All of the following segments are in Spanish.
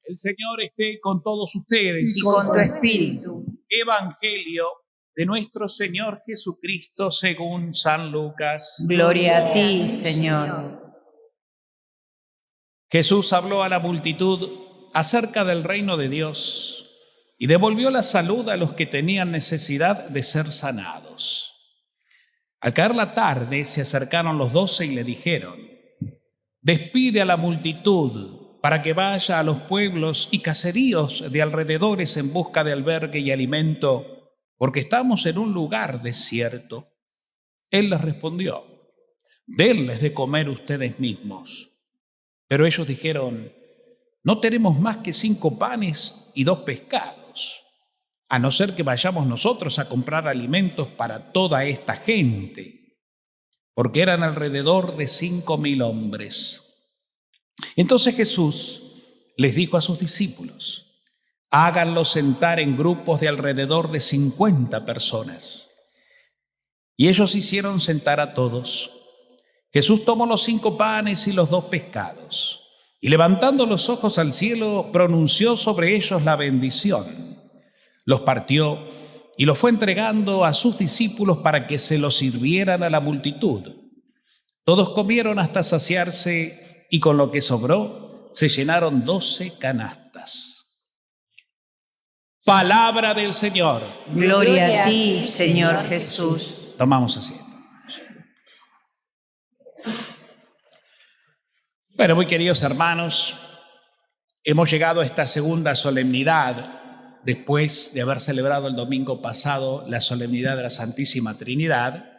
El Señor esté con todos ustedes. Y con tu espíritu. Evangelio de nuestro Señor Jesucristo según San Lucas. Gloria a ti, Señor. Jesús habló a la multitud acerca del reino de Dios y devolvió la salud a los que tenían necesidad de ser sanados. Al caer la tarde se acercaron los 12 y le dijeron: despide a la multitud para que vaya a los pueblos y caseríos de alrededores en busca de albergue y alimento, porque estamos en un lugar desierto. Él les respondió: denles de comer ustedes mismos. Pero ellos dijeron: no tenemos más que 5 panes y 2 pescados, a no ser que vayamos nosotros a comprar alimentos para toda esta gente, porque eran alrededor de 5.000 hombres. Entonces Jesús les dijo a sus discípulos: háganlos sentar en grupos de alrededor de 50 personas. Y ellos hicieron sentar a todos. Jesús tomó los 5 panes y los 2 pescados, y levantando los ojos al cielo, pronunció sobre ellos la bendición. Los partió y los fue entregando a sus discípulos para que se los sirvieran a la multitud. Todos comieron hasta saciarse, y con lo que sobró se llenaron 12 canastas. Palabra del Señor. Gloria a ti, Señor Jesús. Tomamos asiento. Bueno, muy queridos hermanos, hemos llegado a esta segunda solemnidad después de haber celebrado el domingo pasado la solemnidad de la Santísima Trinidad,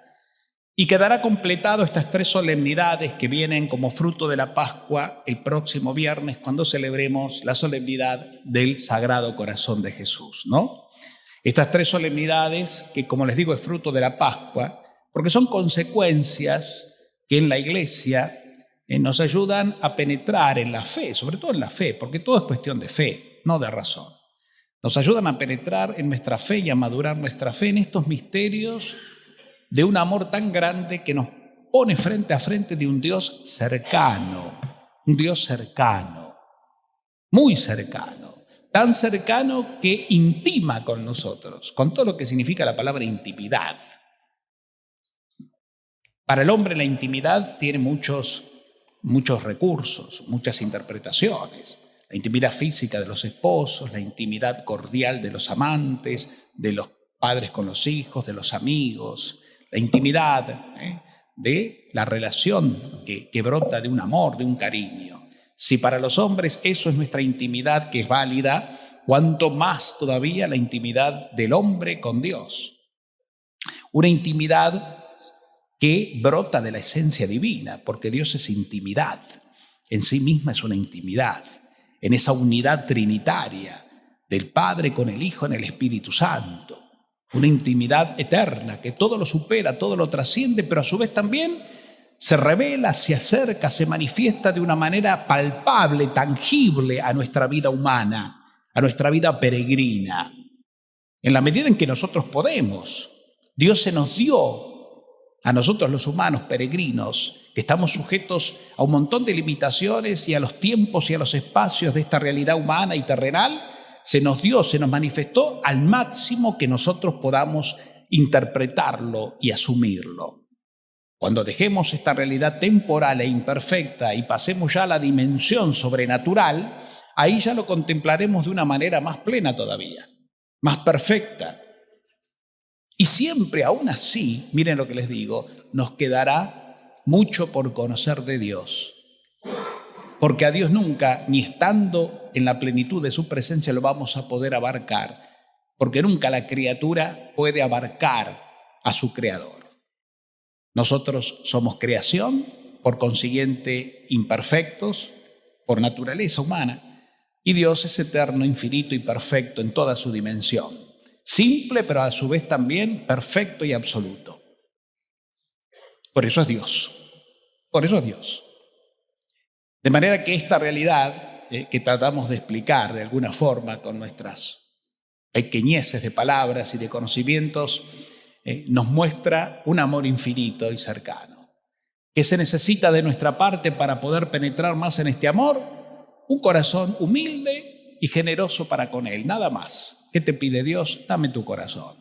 y quedará completado estas 3 solemnidades que vienen como fruto de la Pascua el próximo viernes, cuando celebremos la solemnidad del Sagrado Corazón de Jesús, ¿no? Estas 3 solemnidades que, como les digo, es fruto de la Pascua, porque son consecuencias que en la Iglesia nos ayudan a penetrar en la fe, sobre todo en la fe, porque todo es cuestión de fe, no de razón. Nos ayudan a penetrar en nuestra fe y a madurar nuestra fe en estos misterios de un amor tan grande que nos pone frente a frente de un Dios cercano, muy cercano, tan cercano que intima con nosotros, con todo lo que significa la palabra intimidad. Para el hombre la intimidad tiene muchos recursos, muchas interpretaciones. La intimidad física de los esposos, la intimidad cordial de los amantes, de los padres con los hijos, de los amigos, la intimidad de la relación que brota de un amor, de un cariño. Si para los hombres eso es nuestra intimidad, que es válida, cuanto más todavía la intimidad del hombre con Dios. Una intimidad que brota de la esencia divina, porque Dios es intimidad, en sí misma es una intimidad, en esa unidad trinitaria del Padre con el Hijo en el Espíritu Santo. Una intimidad eterna que todo lo supera, todo lo trasciende, pero a su vez también se revela, se acerca, se manifiesta de una manera palpable, tangible a nuestra vida humana, a nuestra vida peregrina. En la medida en que nosotros podemos, Dios se nos dio a nosotros los humanos peregrinos, que estamos sujetos a un montón de limitaciones y a los tiempos y a los espacios de esta realidad humana y terrenal, se nos dio, se nos manifestó al máximo que nosotros podamos interpretarlo y asumirlo. Cuando dejemos esta realidad temporal e imperfecta y pasemos ya a la dimensión sobrenatural, ahí ya lo contemplaremos de una manera más plena todavía, más perfecta. Y siempre, aún así, miren lo que les digo, nos quedará mucho por conocer de Dios. Porque a Dios nunca, ni estando en la plenitud de su presencia, lo vamos a poder abarcar, porque nunca la criatura puede abarcar a su Creador. Nosotros somos creación, por consiguiente imperfectos, por naturaleza humana, y Dios es eterno, infinito y perfecto en toda su dimensión. Simple, pero a su vez también perfecto y absoluto. Por eso es Dios. Por eso es Dios. De manera que esta realidad que tratamos de explicar de alguna forma con nuestras pequeñeces de palabras y de conocimientos, nos muestra un amor infinito y cercano. ¿Qué se necesita de nuestra parte para poder penetrar más en este amor? Un corazón humilde y generoso para con Él, nada más. ¿Qué te pide Dios? Dame tu corazón,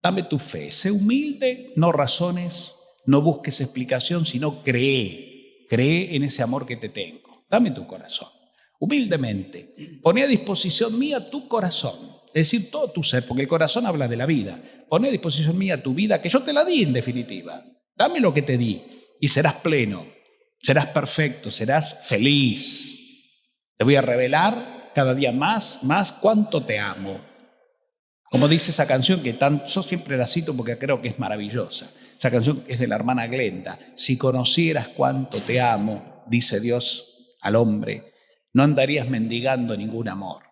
dame tu fe, sé humilde, no razones, no busques explicación, sino cree en ese amor que te tengo. Dame tu corazón, humildemente, poné a disposición mía tu corazón. Es decir, todo tu ser, porque el corazón habla de la vida. Poné a disposición mía tu vida, que yo te la di en definitiva. Dame lo que te di y serás pleno, serás perfecto, serás feliz. Te voy a revelar cada día más cuánto te amo. Como dice esa canción que yo siempre la cito porque creo que es maravillosa. Esa canción es de la hermana Glenda. Si conocieras cuánto te amo, dice Dios al hombre, no andarías mendigando ningún amor.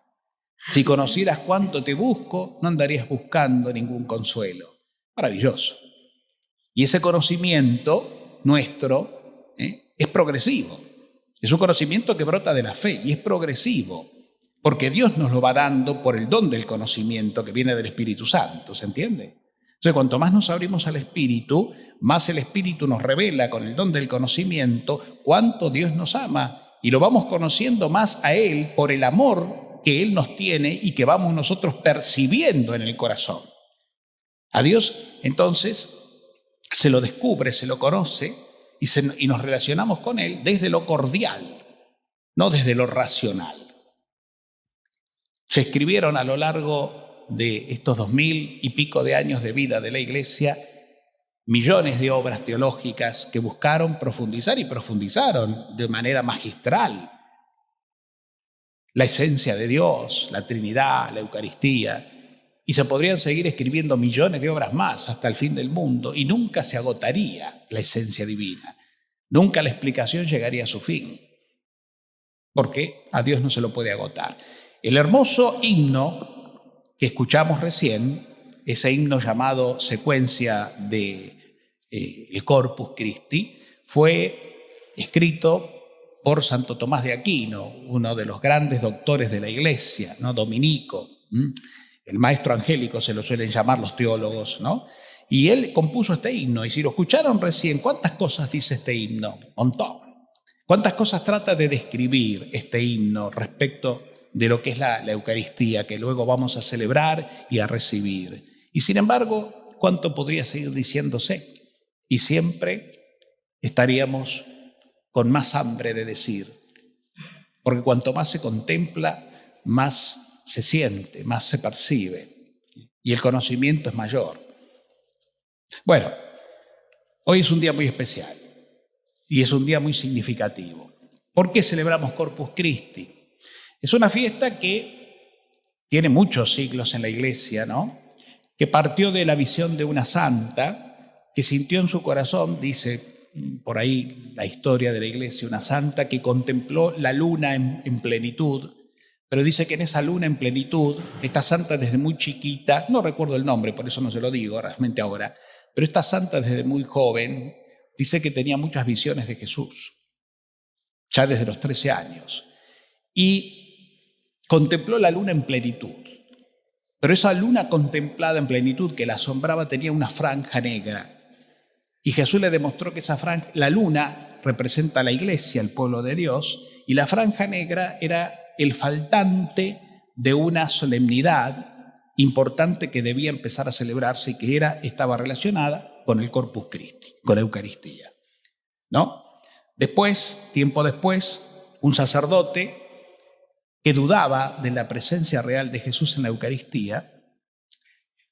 Si conocieras cuánto te busco, no andarías buscando ningún consuelo. Maravilloso. Y ese conocimiento nuestro es progresivo. Es un conocimiento que brota de la fe y es progresivo, porque Dios nos lo va dando por el don del conocimiento que viene del Espíritu Santo, ¿se entiende? Entonces, cuanto más nos abrimos al Espíritu, más el Espíritu nos revela con el don del conocimiento cuánto Dios nos ama y lo vamos conociendo más a Él por el amor que Él nos tiene y que vamos nosotros percibiendo en el corazón. A Dios, entonces, se lo descubre, se lo conoce y nos relacionamos con Él desde lo cordial, no desde lo racional. Se escribieron a lo largo de estos 2000 y pico de años de vida de la Iglesia millones de obras teológicas que buscaron profundizar y profundizaron de manera magistral la esencia de Dios, la Trinidad, la Eucaristía, y se podrían seguir escribiendo millones de obras más hasta el fin del mundo y nunca se agotaría la esencia divina, nunca la explicación llegaría a su fin, porque a Dios no se lo puede agotar. El hermoso himno que escuchamos recién, ese himno llamado secuencia de el Corpus Christi, fue escrito por Santo Tomás de Aquino, uno de los grandes doctores de la Iglesia, ¿no? Dominico, el maestro angélico se lo suelen llamar los teólogos, ¿no? Y él compuso este himno, y si lo escucharon recién, ¿cuántas cosas dice este himno? Un montón. ¿Cuántas cosas trata de describir este himno respecto de lo que es la Eucaristía, que luego vamos a celebrar y a recibir? Y sin embargo, ¿cuánto podría seguir diciéndose? Y siempre estaríamos con más hambre de decir, porque cuanto más se contempla, más se siente, más se percibe, y el conocimiento es mayor. Bueno, hoy es un día muy especial, y es un día muy significativo. ¿Por qué celebramos Corpus Christi? Es una fiesta que tiene muchos siglos en la Iglesia, ¿no? Que partió de la visión de una santa que sintió en su corazón, dice por ahí la historia de la Iglesia, una santa que contempló la luna en plenitud, pero dice que en esa luna en plenitud, esta santa desde muy chiquita, no recuerdo el nombre, por eso no se lo digo realmente ahora, pero esta santa desde muy joven dice que tenía muchas visiones de Jesús, ya desde los 13 años, y contempló la luna en plenitud. Pero esa luna contemplada en plenitud que la asombraba tenía una franja negra. Y Jesús le demostró que esa franja, la luna representa a la Iglesia, el pueblo de Dios, y la franja negra era el faltante de una solemnidad importante que debía empezar a celebrarse y que estaba relacionada con el Corpus Christi, con la Eucaristía, ¿no? Después, tiempo después, un sacerdote que dudaba de la presencia real de Jesús en la Eucaristía,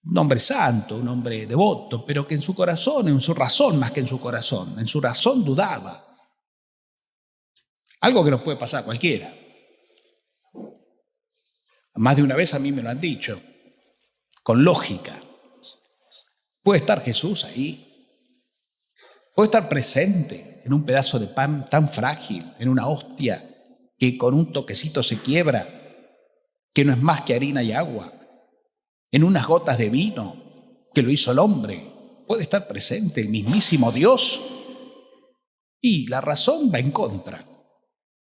un hombre santo, un hombre devoto, pero que en su corazón, en su razón más que en su corazón, en su razón dudaba. Algo que nos puede pasar a cualquiera. Más de una vez a mí me lo han dicho, con lógica. ¿Puede estar Jesús ahí? ¿Puede estar presente en un pedazo de pan tan frágil, en una hostia que con un toquecito se quiebra, que no es más que harina y agua? En unas gotas de vino que lo hizo el hombre, puede estar presente el mismísimo Dios. Y la razón va en contra.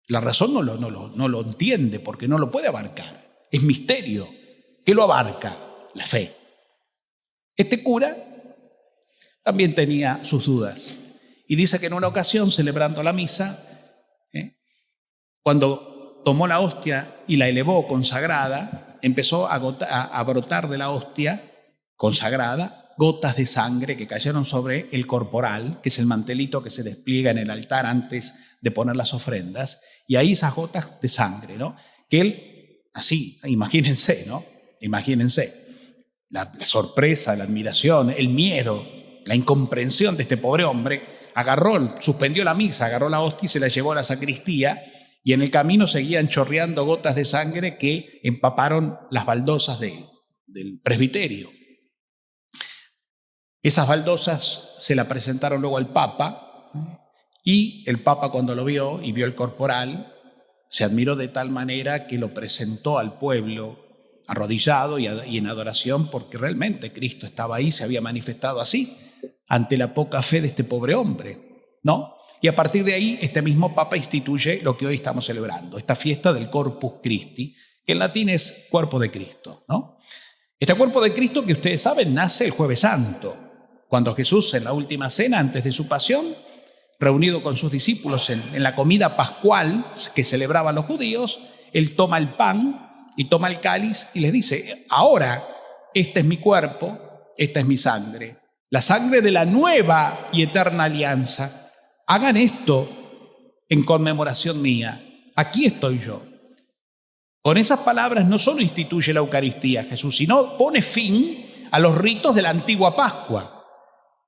La razón no lo entiende porque no lo puede abarcar. Es misterio. ¿Qué lo abarca? La fe. Este cura también tenía sus dudas. Y dice que en una ocasión, celebrando la misa, cuando tomó la hostia y la elevó consagrada, empezó a brotar de la hostia consagrada gotas de sangre que cayeron sobre el corporal, que es el mantelito que se despliega en el altar antes de poner las ofrendas, y ahí esas gotas de sangre, ¿no? Que él, así, imagínense, ¿no? Imagínense la sorpresa, la admiración, el miedo, la incomprensión de este pobre hombre. Suspendió la misa, agarró la hostia y se la llevó a la sacristía, y en el camino seguían chorreando gotas de sangre que empaparon las baldosas del presbiterio. Esas baldosas se la presentaron luego al Papa, y el Papa, cuando lo vio y vio el corporal, se admiró de tal manera que lo presentó al pueblo arrodillado y en adoración, porque realmente Cristo estaba ahí, se había manifestado así ante la poca fe de este pobre hombre, ¿no? Y a partir de ahí, este mismo Papa instituye lo que hoy estamos celebrando, esta fiesta del Corpus Christi, que en latín es cuerpo de Cristo, ¿no? Este cuerpo de Cristo, que ustedes saben, nace el Jueves Santo, cuando Jesús, en la última cena, antes de su pasión, reunido con sus discípulos en la comida pascual que celebraban los judíos, él toma el pan y toma el cáliz y les dice: ahora, este es mi cuerpo, esta es mi sangre, la sangre de la nueva y eterna alianza. Hagan esto en conmemoración mía. Aquí estoy yo. Con esas palabras no solo instituye la Eucaristía Jesús, sino pone fin a los ritos de la antigua Pascua.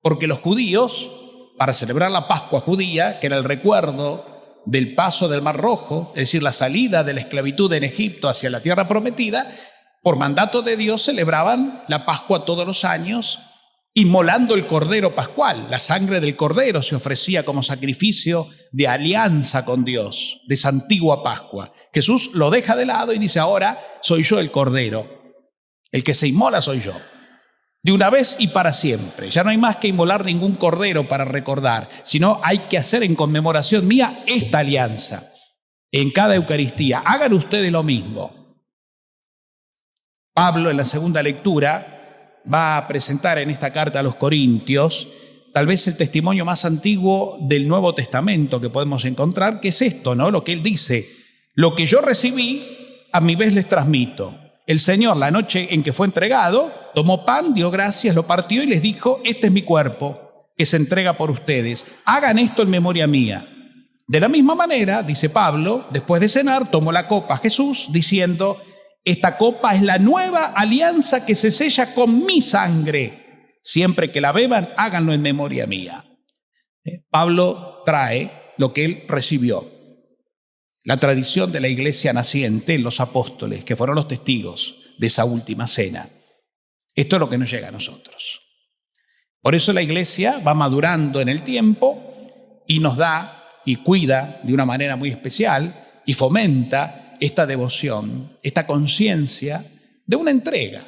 Porque los judíos, para celebrar la Pascua judía, que era el recuerdo del paso del Mar Rojo, es decir, la salida de la esclavitud en Egipto hacia la tierra prometida, por mandato de Dios celebraban la Pascua todos los años, inmolando el cordero pascual. La sangre del cordero se ofrecía como sacrificio de alianza con Dios, de esa antigua Pascua. Jesús lo deja de lado y dice: ahora soy yo el cordero, el que se inmola soy yo. De una vez y para siempre. Ya no hay más que inmolar ningún cordero para recordar, sino hay que hacer en conmemoración mía esta alianza. En cada Eucaristía, hagan ustedes lo mismo. Pablo, en la segunda lectura, va a presentar en esta carta a los Corintios tal vez el testimonio más antiguo del Nuevo Testamento que podemos encontrar, que es esto, ¿no? Lo que él dice: lo que yo recibí, a mi vez les transmito. El Señor, la noche en que fue entregado, tomó pan, dio gracias, lo partió y les dijo: este es mi cuerpo, que se entrega por ustedes. Hagan esto en memoria mía. De la misma manera, dice Pablo, después de cenar, tomó la copa Jesús, diciendo: esta copa es la nueva alianza que se sella con mi sangre. Siempre que la beban, háganlo en memoria mía. Pablo trae lo que él recibió. La tradición de la iglesia naciente, los apóstoles, que fueron los testigos de esa última cena. Esto es lo que nos llega a nosotros. Por eso la iglesia va madurando en el tiempo y nos da y cuida de una manera muy especial y fomenta esta devoción, esta conciencia de una entrega.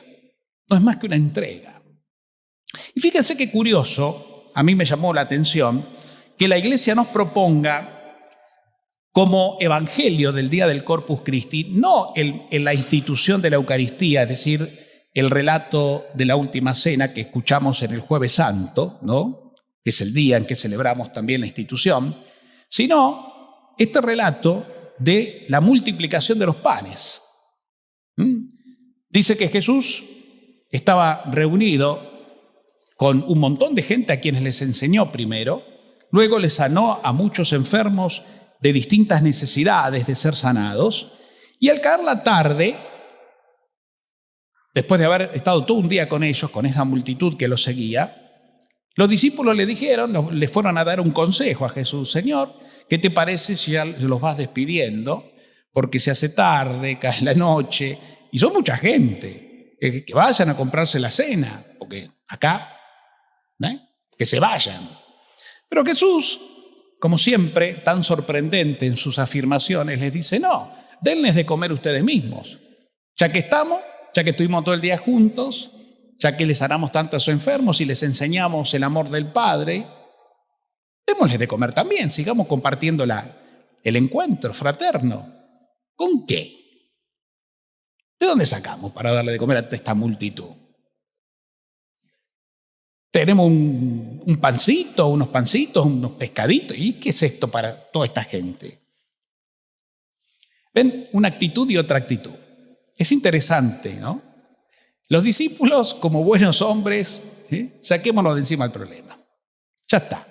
No es más que una entrega. Y fíjense qué curioso, a mí me llamó la atención que la iglesia nos proponga como evangelio del día del Corpus Christi, no en la institución de la Eucaristía, es decir, el relato de la última cena que escuchamos en el Jueves Santo, ¿no? Que es el día en que celebramos también la institución, sino este relato de la multiplicación de los panes. Dice que Jesús estaba reunido con un montón de gente a quienes les enseñó primero, luego les sanó a muchos enfermos de distintas necesidades de ser sanados, y al caer la tarde, después de haber estado todo un día con ellos, con esa multitud que los seguía, los discípulos le fueron a dar un consejo a Jesús: Señor, ¿qué te parece si ya los vas despidiendo? Porque se hace tarde, cae la noche, y son mucha gente, que vayan a comprarse la cena, porque acá, que se vayan. Pero Jesús, como siempre, tan sorprendente en sus afirmaciones, les dice: no, denles de comer ustedes mismos. Ya que estuvimos todo el día juntos, ya que les sanamos tantos enfermos y les enseñamos el amor del Padre, démosles de comer también, sigamos compartiendo el encuentro fraterno. ¿Con qué? ¿De dónde sacamos para darle de comer a esta multitud? Tenemos un pancito, unos pancitos, unos pescaditos. ¿Y qué es esto para toda esta gente? Ven, una actitud y otra actitud. Es interesante, ¿no? Los discípulos, como buenos hombres, saquémonos de encima el problema. Ya está.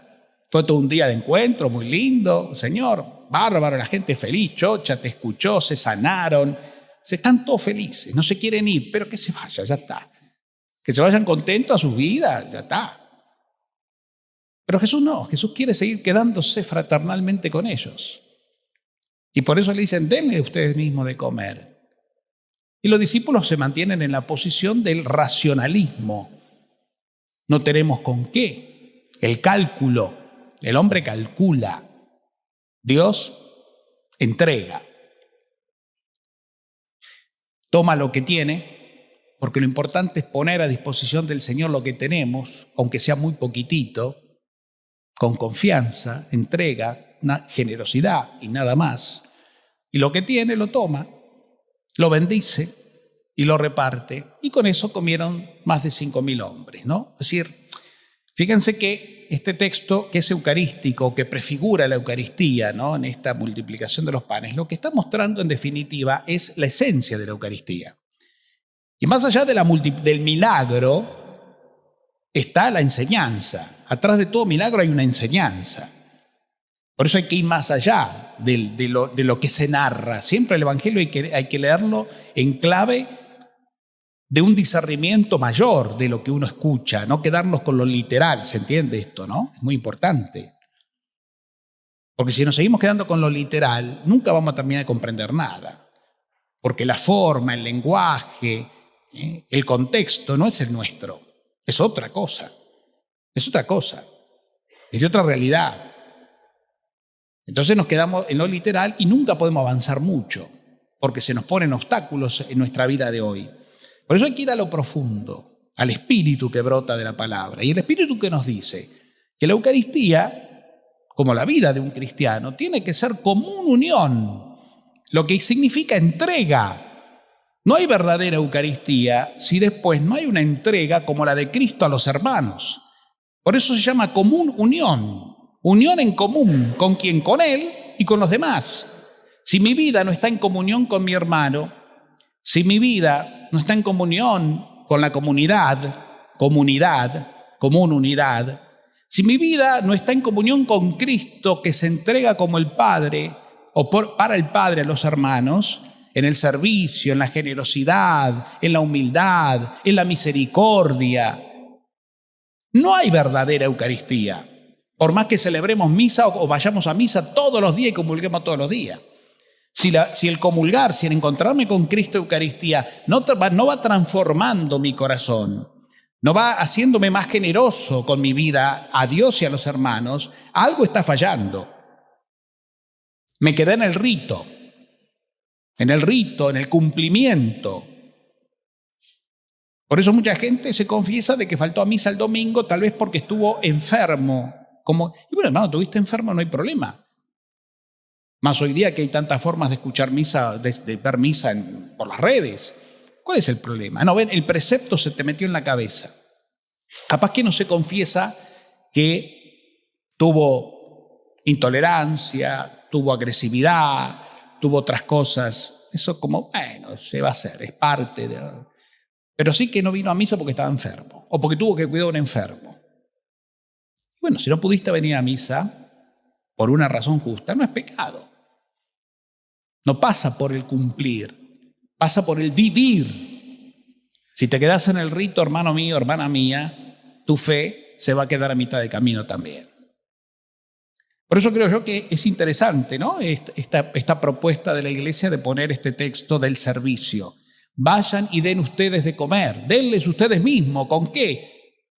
Fue todo un día de encuentro muy lindo. Señor, bárbaro, la gente feliz, chocha, te escuchó, se sanaron. Se están todos felices, no se quieren ir, pero que se vayan, ya está. Que se vayan contentos a sus vidas, ya está. Pero Jesús no, Jesús quiere seguir quedándose fraternalmente con ellos. Y por eso le dicen, denle ustedes mismos de comer. Y los discípulos se mantienen en la posición del racionalismo. No tenemos con qué. El cálculo. El hombre calcula. Dios entrega. Toma lo que tiene, porque lo importante es poner a disposición del Señor lo que tenemos, aunque sea muy poquitito, con confianza, entrega, generosidad y nada más. Y lo que tiene lo toma, lo bendice y lo reparte. Y con eso comieron más de 5.000 hombres, ¿no? Es decir, fíjense que este texto que es eucarístico, que prefigura la Eucaristía, ¿no? En esta multiplicación de los panes, lo que está mostrando en definitiva es la esencia de la Eucaristía. Y más allá del milagro está la enseñanza. Atrás de todo milagro hay una enseñanza. Por eso hay que ir más allá de lo que se narra. Siempre el Evangelio hay que leerlo en clave de un discernimiento mayor de lo que uno escucha, no quedarnos con lo literal, ¿se entiende esto, no? Es muy importante. Porque si nos seguimos quedando con lo literal, nunca vamos a terminar de comprender nada. Porque la forma, el lenguaje, el contexto no es el nuestro, es otra cosa. Es otra cosa, es de otra realidad. Entonces nos quedamos en lo literal y nunca podemos avanzar mucho, porque se nos ponen obstáculos en nuestra vida de hoy. Por eso hay que ir a lo profundo, al espíritu que brota de la palabra. Y el espíritu que nos dice que la Eucaristía, como la vida de un cristiano, tiene que ser común unión, lo que significa entrega. No hay verdadera Eucaristía si después no hay una entrega como la de Cristo a los hermanos. Por eso se llama común unión. Unión en común. ¿Con quién? Con Él y con los demás. Si mi vida no está en comunión con mi hermano, si mi vida no está en comunión con la comunidad, común unidad, si mi vida no está en comunión con Cristo que se entrega como el Padre o para el Padre a los hermanos, en el servicio, en la generosidad, en la humildad, en la misericordia, no hay verdadera Eucaristía. Por más que celebremos misa o vayamos a misa todos los días y comulguemos todos los días. Si el comulgar, si el encontrarme con Cristo Eucaristía no va transformando mi corazón, no va haciéndome más generoso con mi vida a Dios y a los hermanos, algo está fallando. Me quedé en el rito, en el cumplimiento. Por eso mucha gente se confiesa de que faltó a misa el domingo, tal vez porque estuvo enfermo. Y bueno, hermano, ¿tuviste enfermo? No hay problema. Más hoy día que hay tantas formas de escuchar misa, de ver misa por las redes. ¿Cuál es el problema? No, ven, el precepto se te metió en la cabeza. Capaz que no se confiesa que tuvo intolerancia, tuvo agresividad, tuvo otras cosas. Eso bueno, se va a hacer, es parte de... Pero sí que no vino a misa porque estaba enfermo o porque tuvo que cuidar a un enfermo. Bueno, si no pudiste venir a misa por una razón justa, no es pecado. No pasa por el cumplir, pasa por el vivir. Si te quedas en el rito, hermano mío, hermana mía, tu fe se va a quedar a mitad de camino también. Por eso creo yo que es interesante, ¿no? Esta propuesta de la Iglesia de poner este texto del servicio. Vayan y den ustedes de comer, denles ustedes mismos. ¿Con qué?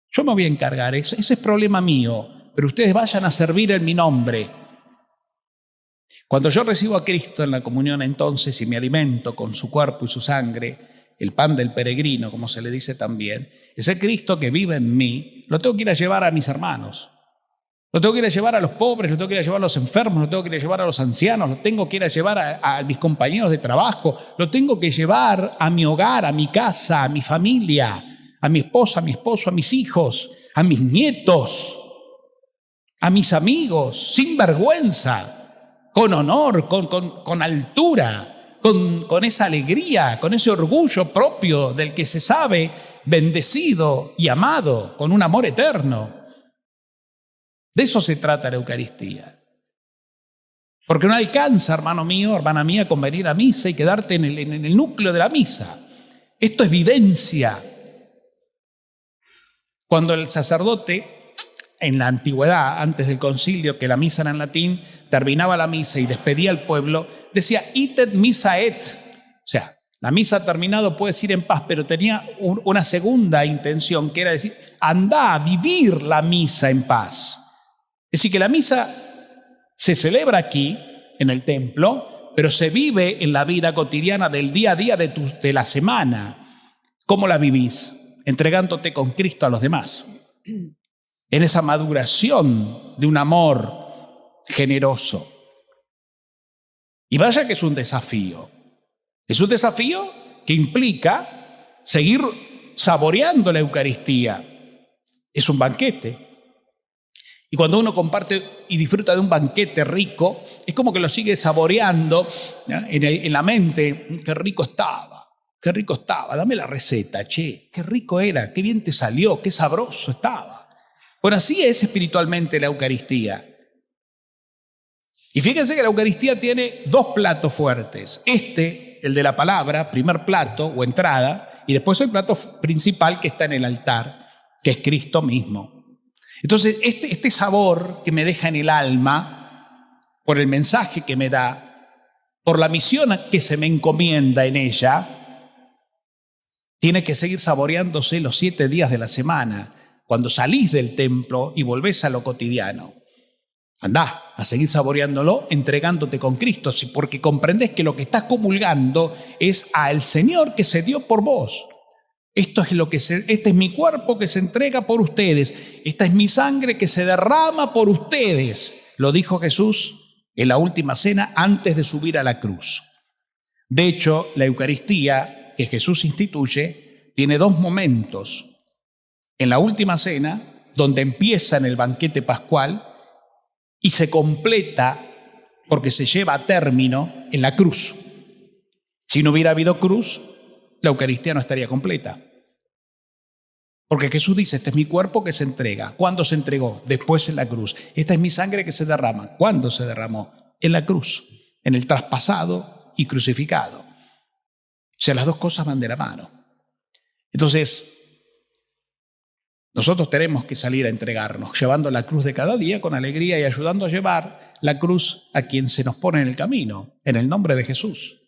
Yo me voy a encargar, ese es problema mío, pero ustedes vayan a servir en mi nombre. Cuando yo recibo a Cristo en la comunión entonces y me alimento con su cuerpo y su sangre, el pan del peregrino, como se le dice también, ese Cristo que vive en mí, lo tengo que ir a llevar a mis hermanos. Lo tengo que ir a llevar a los pobres, lo tengo que ir a llevar a los enfermos, lo tengo que ir a llevar a los ancianos, lo tengo que ir a llevar a mis compañeros de trabajo, lo tengo que llevar a mi hogar, a mi casa, a mi familia, a mi esposa, a mi esposo, a mis hijos, a mis nietos, a mis amigos, sin vergüenza, con honor, con altura, con esa alegría, con ese orgullo propio del que se sabe bendecido y amado con un amor eterno. De eso se trata la Eucaristía. Porque no alcanza, hermano mío, hermana mía, con venir a misa y quedarte en el núcleo de la misa. Esto es vivencia. Cuando el sacerdote, en la antigüedad, antes del concilio, que la misa era en latín, terminaba la misa y despedía al pueblo, decía itet missa et. O sea, la misa ha terminado, puedes ir en paz, pero tenía una segunda intención, que era decir, anda a vivir la misa en paz. Es decir, que la misa se celebra aquí, en el templo, pero se vive en la vida cotidiana del día a día de la semana. ¿Cómo la vivís? Entregándote con Cristo a los demás. En esa maduración de un amor generoso. Y vaya que es un desafío. Es un desafío que implica seguir saboreando la Eucaristía. Es un banquete. Y cuando uno comparte y disfruta de un banquete rico, es como que lo sigue saboreando, ¿no?, en la mente. Qué rico estaba, dame la receta, che, qué rico era, qué bien te salió, qué sabroso estaba. Bueno, así es espiritualmente la Eucaristía. Y fíjense que la Eucaristía tiene dos platos fuertes. El de la palabra, primer plato o entrada, y después el plato principal que está en el altar, que es Cristo mismo. Entonces, este sabor que me deja en el alma, por el mensaje que me da, por la misión que se me encomienda en ella, tiene que seguir saboreándose los 7 días de la semana, cuando salís del templo y volvés a lo cotidiano. Andá a seguir saboreándolo, entregándote con Cristo, porque comprendés que lo que estás comulgando es al Señor que se dio por vos. Este es mi cuerpo que se entrega por ustedes. Esta es mi sangre que se derrama por ustedes. Lo dijo Jesús en la última cena antes de subir a la cruz. De hecho, la Eucaristía que Jesús instituye tiene 2 momentos. En la última cena, donde empieza en el banquete pascual y se completa porque se lleva a término en la cruz. Si no hubiera habido cruz, la Eucaristía no estaría completa. Porque Jesús dice, este es mi cuerpo que se entrega. ¿Cuándo se entregó? Después en la cruz. Esta es mi sangre que se derrama. ¿Cuándo se derramó? En la cruz, en el traspasado y crucificado. O sea, las dos cosas van de la mano. Entonces, nosotros tenemos que salir a entregarnos, llevando la cruz de cada día con alegría y ayudando a llevar la cruz a quien se nos pone en el camino, en el nombre de Jesús.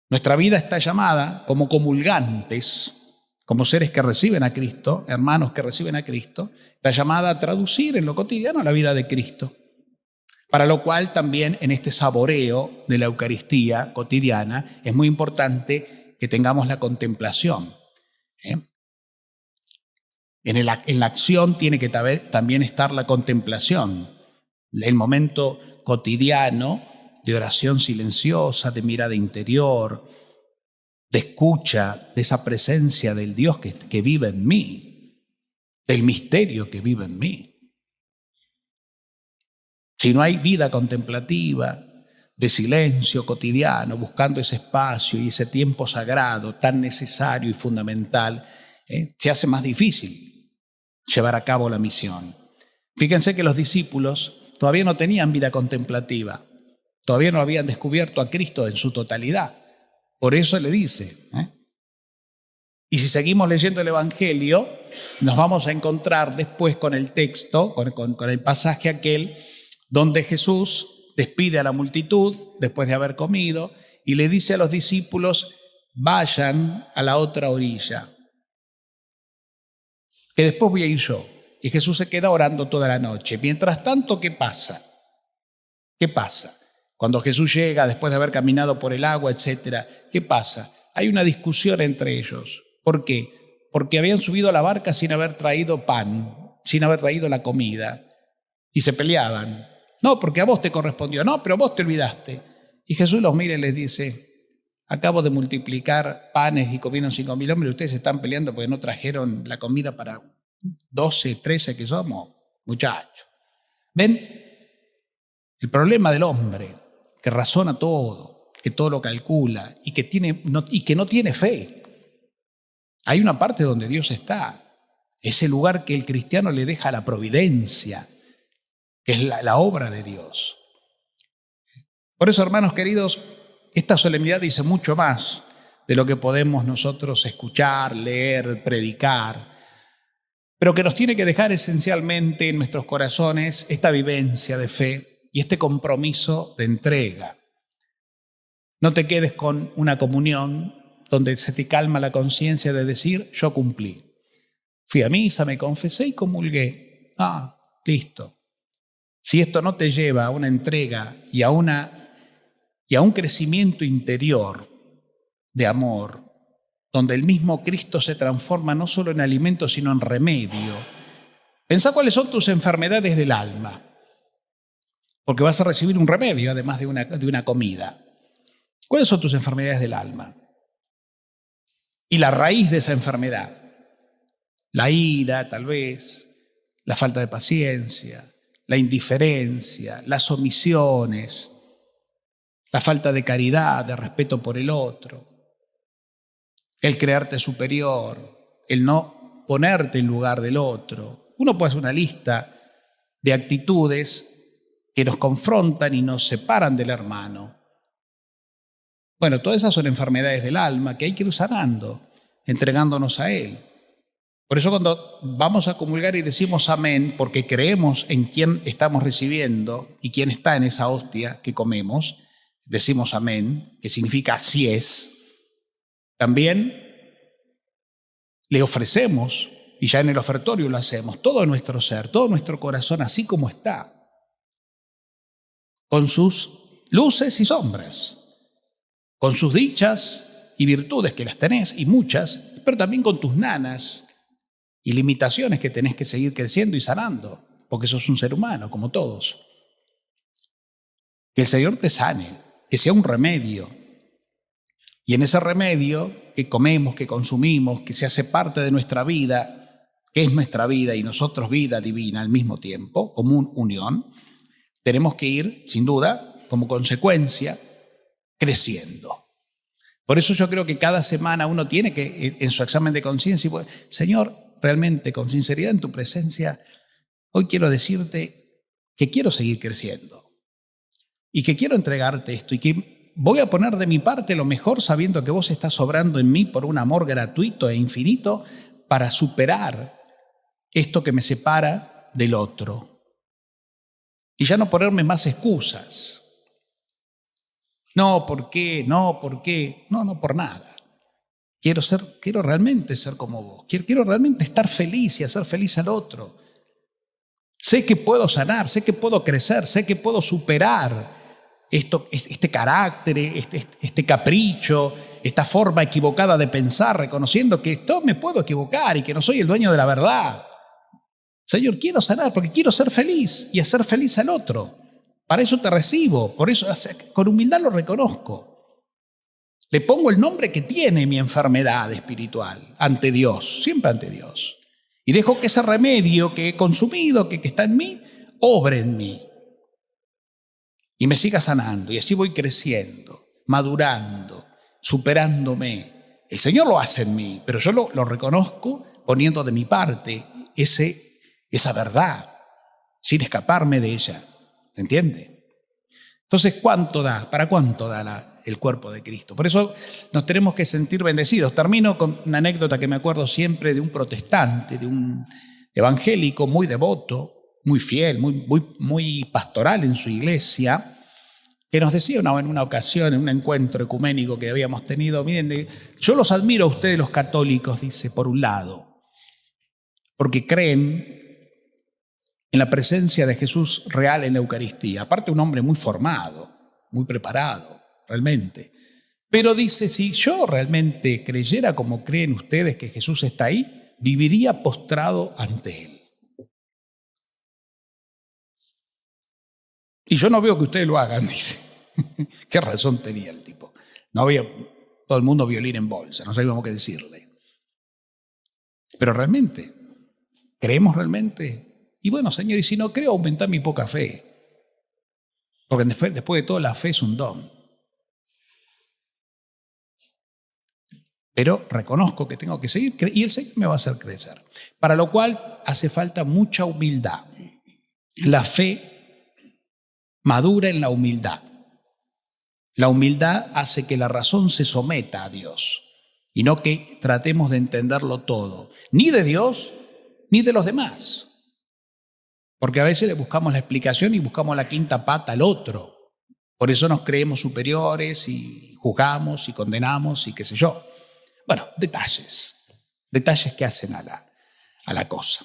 Nuestra vida está llamada como comulgantes, como seres que reciben a Cristo, hermanos que reciben a Cristo, está llamada a traducir en lo cotidiano la vida de Cristo. Para lo cual también en este saboreo de la Eucaristía cotidiana es muy importante que tengamos la contemplación. En la acción tiene que también estar la contemplación, el momento cotidiano de oración silenciosa, de mirada interior, de escucha, de esa presencia del Dios que vive en mí, del misterio que vive en mí. Si no hay vida contemplativa, de silencio cotidiano, buscando ese espacio y ese tiempo sagrado tan necesario y fundamental, se hace más difícil llevar a cabo la misión. Fíjense que los discípulos todavía no tenían vida contemplativa, todavía no habían descubierto a Cristo en su totalidad. Por eso le dice. Y si seguimos leyendo el Evangelio, nos vamos a encontrar después con el texto, con el pasaje aquel, donde Jesús despide a la multitud después de haber comido y le dice a los discípulos, vayan a la otra orilla, que después voy a ir yo. Y Jesús se queda orando toda la noche. Mientras tanto, ¿qué pasa? ¿Qué pasa? Cuando Jesús llega, después de haber caminado por el agua, etcétera, ¿qué pasa? Hay una discusión entre ellos. ¿Por qué? Porque habían subido a la barca sin haber traído pan, sin haber traído la comida, y se peleaban. No, porque a vos te correspondió. No, pero vos te olvidaste. Y Jesús los mira y les dice, acabo de multiplicar panes y comieron 5.000 hombres, ustedes están peleando porque no trajeron la comida para 12, 13 que somos, muchachos. ¿Ven? El problema del hombre, que razona todo, que todo lo calcula y que no tiene fe. Hay una parte donde Dios está, ese lugar que el cristiano le deja a la providencia, que es la obra de Dios. Por eso, hermanos queridos, esta solemnidad dice mucho más de lo que podemos nosotros escuchar, leer, predicar, pero que nos tiene que dejar esencialmente en nuestros corazones esta vivencia de fe y este compromiso de entrega. No te quedes con una comunión donde se te calma la conciencia de decir, yo cumplí. Fui a misa, me confesé y comulgué. Listo. Si esto no te lleva a una entrega y a un crecimiento interior de amor, donde el mismo Cristo se transforma no solo en alimento, sino en remedio. Pensá cuáles son tus enfermedades del alma, porque vas a recibir un remedio además de una comida. ¿Cuáles son tus enfermedades del alma? Y la raíz de esa enfermedad, la ira tal vez, la falta de paciencia, la indiferencia, las omisiones, la falta de caridad, de respeto por el otro, el creerte superior, el no ponerte en lugar del otro. Uno puede hacer una lista de actitudes que nos confrontan y nos separan del hermano. Bueno, todas esas son enfermedades del alma que hay que ir sanando, entregándonos a Él. Por eso cuando vamos a comulgar y decimos amén, porque creemos en quién estamos recibiendo y quién está en esa hostia que comemos, decimos amén, que significa así es. También le ofrecemos, y ya en el ofertorio lo hacemos, todo nuestro ser, todo nuestro corazón, así como está, con sus luces y sombras, con sus dichas y virtudes que las tenés, y muchas, pero también con tus nanas y limitaciones que tenés que seguir creciendo y sanando, porque sos un ser humano, como todos. Que el Señor te sane, que sea un remedio. Y en ese remedio que comemos, que consumimos, que se hace parte de nuestra vida, que es nuestra vida y nosotros vida divina al mismo tiempo, como una unión, tenemos que ir, sin duda, como consecuencia, creciendo. Por eso yo creo que cada semana uno tiene que, en su examen de conciencia, Señor, realmente con sinceridad en tu presencia, hoy quiero decirte que quiero seguir creciendo y que quiero entregarte esto y que voy a poner de mi parte lo mejor sabiendo que vos estás obrando en mí por un amor gratuito e infinito para superar esto que me separa del otro. Y ya no ponerme más excusas. No, ¿por qué? No, ¿por qué? No, por nada. Quiero realmente ser como vos. Quiero realmente estar feliz y hacer feliz al otro. Sé que puedo sanar, sé que puedo crecer, sé que puedo superar este carácter, este capricho, esta forma equivocada de pensar, reconociendo que esto me puedo equivocar y que no soy el dueño de la verdad. Señor, quiero sanar porque quiero ser feliz y hacer feliz al otro. Para eso te recibo, por eso con humildad lo reconozco. Le pongo el nombre que tiene mi enfermedad espiritual ante Dios, siempre ante Dios. Y dejo que ese remedio que he consumido, que está en mí, obre en mí. Y me siga sanando, y así voy creciendo, madurando, superándome. El Señor lo hace en mí, pero yo lo reconozco poniendo de mi parte esa verdad, sin escaparme de ella. ¿Se entiende? Entonces, ¿cuánto da? ¿Para cuánto da el cuerpo de Cristo? Por eso nos tenemos que sentir bendecidos. Termino con una anécdota que me acuerdo siempre de un protestante, de un evangélico muy devoto, muy fiel, muy pastoral en su iglesia, que nos decía en una ocasión, en un encuentro ecuménico que habíamos tenido, miren, yo los admiro a ustedes los católicos, dice, por un lado, porque creen en la presencia de Jesús real en la Eucaristía. Aparte, un hombre muy formado, muy preparado, realmente. Pero dice, si yo realmente creyera como creen ustedes que Jesús está ahí, viviría postrado ante Él. Y yo no veo que ustedes lo hagan, dice. ¿Qué razón tenía el tipo? No había todo el mundo violín en bolsa, no sabíamos qué decirle. Pero realmente, ¿creemos realmente? Y bueno, Señor, y si no creo, aumentar mi poca fe. Porque después de todo, la fe es un don. pero reconozco que tengo que seguir y el Señor me va a hacer crecer. Para lo cual hace falta mucha humildad. La fe madura en la humildad. La humildad hace que la razón se someta a Dios y no que tratemos de entenderlo todo, ni de Dios ni de los demás. Porque a veces le buscamos la explicación y buscamos la quinta pata al otro. Por eso nos creemos superiores y juzgamos y condenamos y qué sé yo. Bueno, detalles que hacen a la cosa.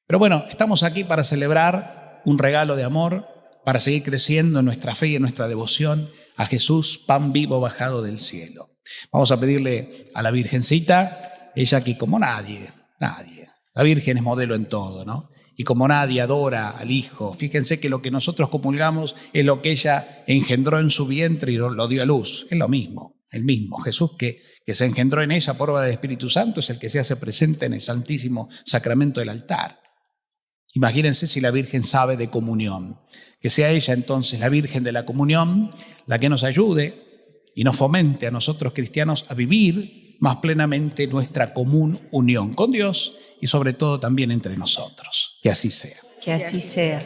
Pero bueno, estamos aquí para celebrar un regalo de amor, para seguir creciendo en nuestra fe y en nuestra devoción a Jesús, pan vivo bajado del cielo. Vamos a pedirle a la Virgencita, ella que como nadie, la Virgen es modelo en todo, ¿no? Y como nadie adora al Hijo, fíjense que lo que nosotros comulgamos es lo que ella engendró en su vientre y lo dio a luz. Es lo mismo, el mismo. Jesús que se engendró en ella por obra del Espíritu Santo es el que se hace presente en el Santísimo Sacramento del altar. Imagínense si la Virgen sabe de comunión. Que sea ella entonces la Virgen de la comunión, la que nos ayude y nos fomente a nosotros cristianos a vivir más plenamente nuestra común unión con Dios y sobre todo también entre nosotros. Que así sea. Que así sea.